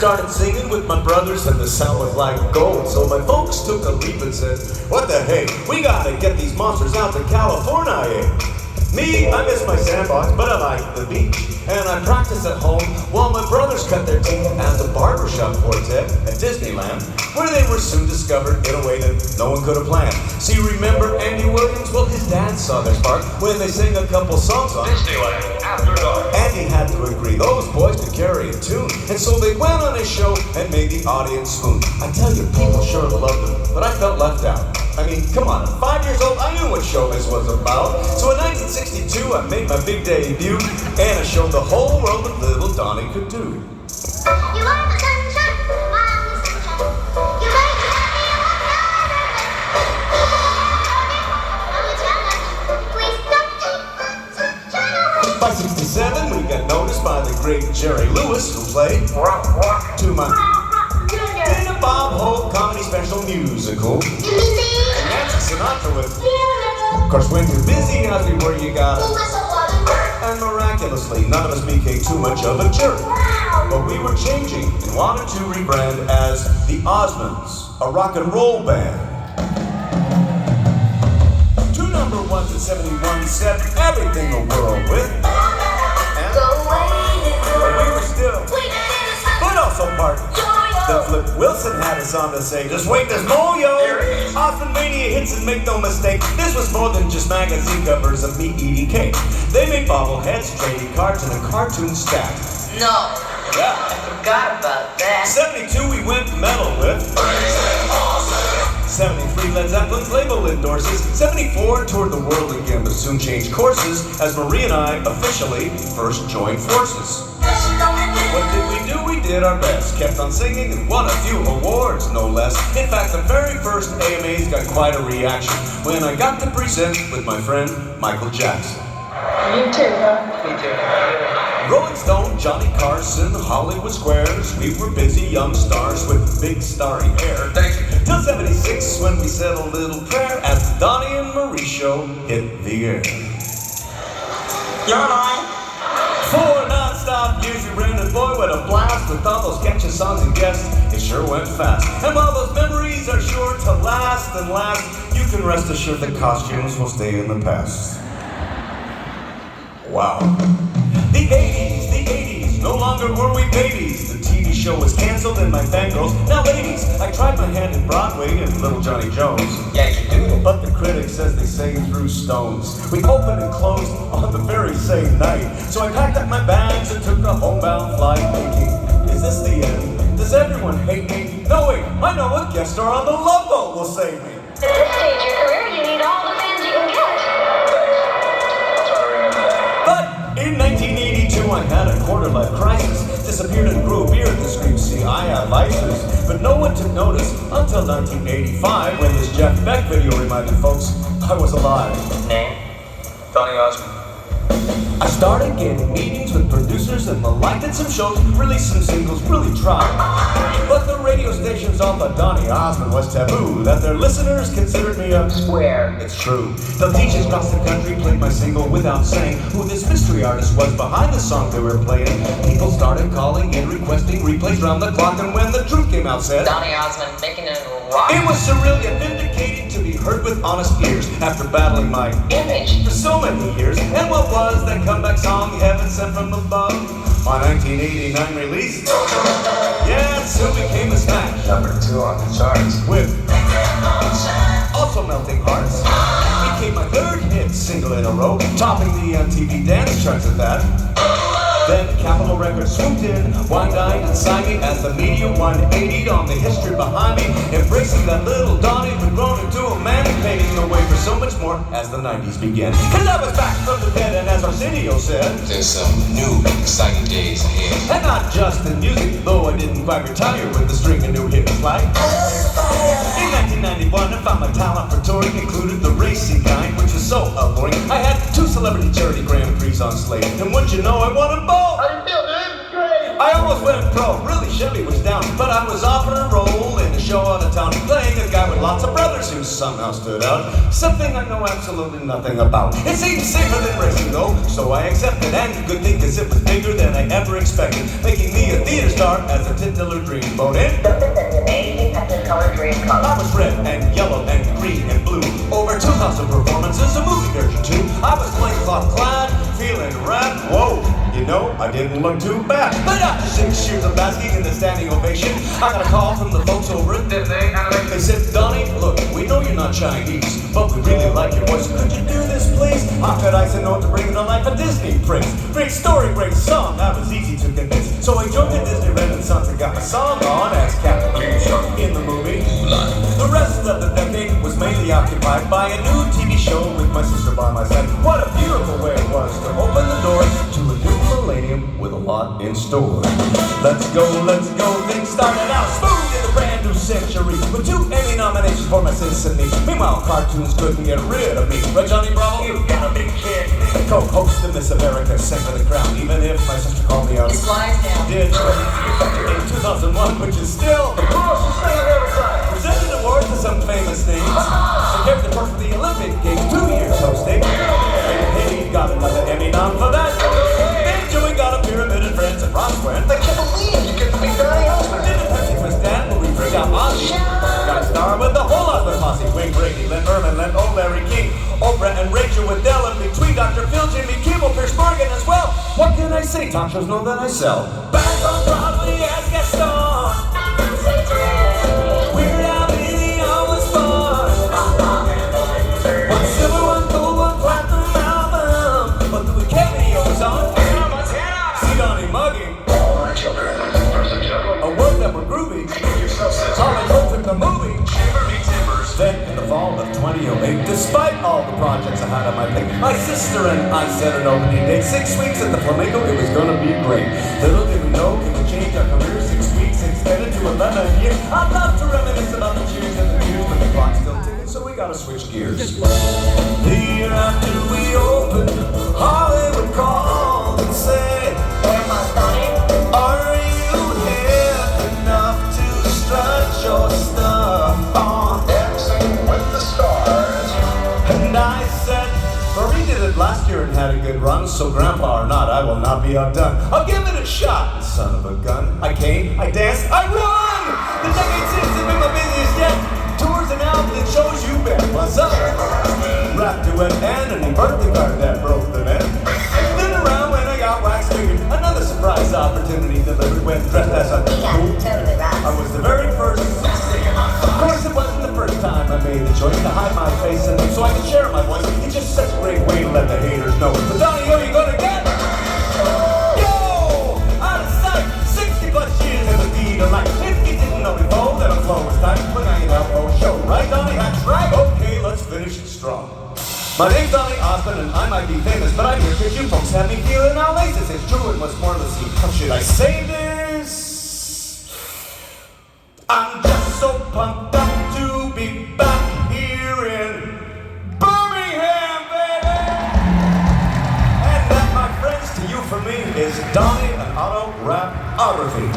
started singing with my brothers and the sound was like gold. So my folks took a leap and said, what the hey, we gotta get these monsters out to California, eh? Me, I miss my sandbox, but I like the beach. And I practice at home while my brothers cut their teeth as a barbershop quartet at Disneyland, where they were soon discovered in a way that no one could have planned. See, remember Andy Williams? Well, his dad saw their spark when they sang a couple songs on Disneyland After Dark. Andy had to agree, those boys could carry a tune. And so they went on his show and made the audience swoon. I tell you, people sure loved them, but I felt left out. I mean, come on, at 5 years old, I knew what showbiz was about. So in 1962, I made my big debut, and I showed the whole world what little Donny could do. You are the sunshine, I'm the sunshine. You make me happy, you won't know please don't take the sunshine away. By 67, we got noticed by the great Jerry Lewis, who played to my in a Bob Hope comedy special musical. And Nancy Sinatra with, of course, when you're busy, as we were, you got it. And miraculously, none of us became too much of a jerk. But we were changing and wanted to rebrand as the Osmonds, a rock and roll band. 2 number ones in 71 set everything the world with. And we were still, but also party. The Flip Wilson had us on to say, just wait, there's more, yo! Osmond Mania hits and make no mistake, this was more than just magazine covers of me eating cake. They made bobbleheads, trading cards, and a cartoon stack. No. Yeah. I forgot about that. 72 we went metal with. 73 Led Zeppelin's label endorses. 74 toured the world again, but soon changed courses as Marie and I officially first joined forces. What did we do? We did our best. Kept on singing and won a few awards, no less. In fact, the very first AMAs got quite a reaction when I got to present with my friend Michael Jackson. You too, huh? Me too. Rolling Stone, Johnny Carson, Hollywood Squares. We were busy young stars with big starry hair. Thank you. Till 76 when we said a little prayer as the Donny and Marie show hit the air. You're mine. 4 non-stop years we rented, boy, what a blast with all those catchy songs and guests. It sure went fast. And while those memories are sure to last and last, you can rest assured the costumes will stay in the past. Wow. The 80s, no longer were we babies. The TV show was canceled and my fangirls. Now ladies, I tried my hand at Broadway and Little Johnny Jones. Yeah, you do. But the critic says they sang through stones. We opened and closed on the very same night. So I packed up my bags and took a homebound flight thinking, is this the end? Does everyone hate me? No wait, I know a guest star on the Love Boat will save me. At this stage of your career, you need all the fans you can get. But in 1982, I had a quarter-life crisis. Disappeared and grew a beard to scream, see, I have vices. But no one took notice until 1985, when this Jeff Beck video reminded folks I was alive. Name? Donny Osmond. I started getting meetings with producers and the like, did some shows, released some singles, really tried. But the radio stations all thought Donny Osmond was taboo, that their listeners considered me a square. It's true. The DJs across the country played my single without saying who this mystery artist was behind the song they were playing. People started calling in, requesting replays round the clock, and when the truth came out said Donny Osmond making it rock. it was surreal yet vindicating to be heard with honest ears after battling my Image. for so many years. And what was that comeback song heaven sent from above? My 1989 release? Yeah, it soon became a smash. Number 2 on the charts. With also Melting Hearts. Became my 3rd hit single in a row, topping the MTV dance charts at that. Then Capitol Records swooped in, wide-eyed inside me as the media 180'd on the history behind me, embracing that little Donny who'd grown into a man, paving the way for so much more as the 90s began. Cause I was back from the dead, and as Arsenio said, there's some new, exciting days ahead. and not just in music, though I didn't quite retire with the string of new hits like in 1991, I found my talent for touring included the racing kind, which was so alluring. I had 2 celebrity charity Grand Prix on slate, and wouldn't you know I won them both. How you feel, dude? Great. I almost went pro, really Chevy was down, but I was offered a role in a show out of town, playing a guy with lots of brothers who somehow stood out. Something I know absolutely nothing about. It seemed safer than racing though, so I accepted, and good thing cause it was bigger than I ever expected, making me a theater star as a titular dreamboat. Something that's amazing at this color dream color. I was red and yellow and green and blue. Over 2,000 performances, a movie version too. I was loincloth clad, feeling rad. Whoa, you know, I didn't look too bad. But after 6 years of basking in the standing ovation, I got a call from the folks over at Disney. They said, Donny, look, we know you're not Chinese, but we really like your voice. Could you do this, please? How could I say no to bringing to life a Disney prince? Great story, great song, that was easy to convince. So I joined the Disney Renaissance and got my song on as Captain in the movie. The rest of the decade was mainly occupied by a new TV show with my sister by my side. What a beautiful way it was to open the doors to a new millennium with a lot in store. Let's go, things started out smooth in the brand new century, with 2 Emmy nominations for my Symphony. Meanwhile, cartoons couldn't get rid of me. Right, Johnny Bravo? You got a big kid. Co-host of Miss America, sent for the crown, even if my sister called me out. It's lies now. Did in 2001, which is still the grossest thing I've ever tried. Presented awards to some famous names, and carried the torch for the Olympic Games, 2 years hosting. Hey, got another Emmy nom for that. Then Joey got a pyramid in France, and Ross went. I can't believe you get to be Donny Osmond. Did a Pepsi Twist Dan, but we bring out Ozzy. Got a star with the whole Osmond posse. Wayne Brady, Lynn Erman, Lynn O, Larry King, Oprah and Rachel Waddell, and between Dr. Phil, Jimmy Kimmel, Pierce Morgan as well. What can I say? Talk shows know that I sell. Back on Broadway as Gaston. Weird Al Billy always fun. One silver, one gold, one platinum album, but the cameos on. See Donny mugging. All my children, first a juggle. A word that were groovy. Yourself says, Tommy Hope in the movie. Chamber me timbers. Then, in the fall of 2008, despite all the projects I had on my plate, my sister and I set an opening date. 6 weeks at the Flamingo, it was gonna be great. Little did we know it would change our career. 6 weeks extended to 11 years. I'd love to reminisce about the cheers and the views, but the clock's still ticking, so we gotta switch gears. The year after we opened, Hollywood called and said, Where my Donny? are you hip enough to strut your stuff on? Dancing with the stars. And I said, Marie did it last year and had a good run, so grandpa or not, I will not be outdone. I'll give it a shot, son of a gun. I came, I danced, I won! The decade seems to be my busiest yet. Tours and albums and shows, you bet. What's up? Rap duet and a birthday card that broke the net. Then around when I got wax figured, another surprise opportunity delivered when dressed as a fool. Totally right. I was the very first. Of course, it wasn't the first time I made the choice to hide my face in them so I could share my voice. It's just such a great way to let the haters know. But Donny, you gonna get? Yo! Out of sight! 60 plus years in the speed of light. If you didn't know before, then a flow was tight. We're hanging out for a show, right, Donny? That's right. Okay, let's finish it strong. My name's Donny Osmond, and I might be famous, but I'm here because you folks have me feeling outrageous. It's true, and what's more, let's see. How should I say this? I'm just so pumped up to be back here in Birmingham, baby! And that, my friends, to you from me, is Donny and Autography.